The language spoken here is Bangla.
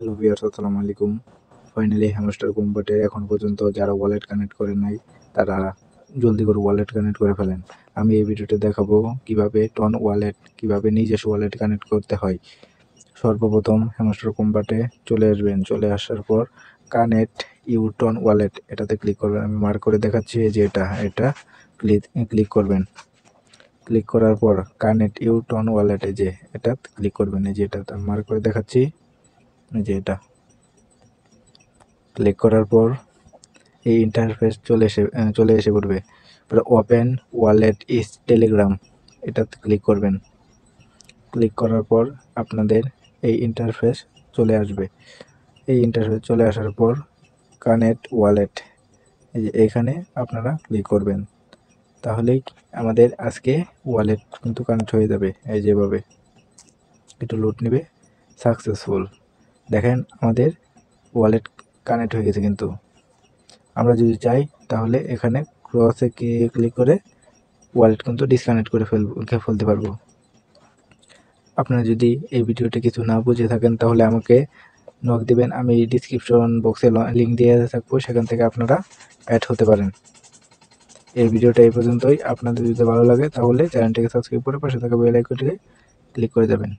হ্যালো ভিউয়ার্স, আসসালামু আলাইকুম। ফাইনালি হ্যামস্টার কম্বাটে এখন পর্যন্ত যারা ওয়ালেট কানেক্ট করেন নাই তারা জলদি করে ওয়ালেট কানেক্ট করে ফেলেন। আমি এই ভিডিওতে দেখাবো কিভাবে টন ওয়ালেট কিভাবে নিজস্ব ওয়ালেট কানেক্ট করতে হয়। সর্বপ্রথম হ্যামস্টার কম্বাটে চলে আসবেন। চলে আসার পর কানেক্ট ইউর টন ওয়ালেট এটাতে ক্লিক করবেন। আমি মার্ক করে দেখাচ্ছি যে এটা ক্লিক করবেন। ক্লিক করার পর কানেক্ট ইউর টন ওয়ালেটে যে এটা ক্লিক করবেন। এই যে এটা মার্ক করে দেখাচ্ছি, এই যে এটা ক্লিক করার পর এই ইন্টারফেস চলে এসে পড়বে। ওপেন ওয়ালেট ইজ টেলিগ্রাম এটাতে ক্লিক করবেন। ক্লিক করার পর আপনাদের এই ইন্টারফেস চলে আসবে। এই ইন্টারফেস চলে আসার পর কানেক্ট ওয়ালেট এই যে এখানে আপনারা ক্লিক করবেন। তাহলেই আমাদের আজকে ওয়ালেট কিন্তু কানেক্ট হয়ে যাবে। এই যেভাবে একটু লোড নেবে, সাকসেসফুল। দেখেন আমাদের ওয়ালেট কানেক্ট হয়ে গেছে। কিন্তু আমরা যদি চাই তাহলে এখানে ক্রসে ক্লিক করে ওয়ালেট কিন্তু ডিসকানেক্ট করে ফেলতে পারবো। আপনারা যদি এই ভিডিওতে কিছু না বুঝে থাকেন তাহলে আমাকে নক দিবেন। আমি ডিসক্রিপশন বক্সে লিঙ্ক দিয়ে থাকবো, সেখান থেকে আপনারা অ্যাড হতে পারেন। এই ভিডিওটা এই পর্যন্তই। আপনাদের যদি ভালো লাগে তাহলে চ্যানেলটিকে সাবস্ক্রাইব করে পাশে থাকা বেল আইকনটিকে ক্লিক করে যাবেন।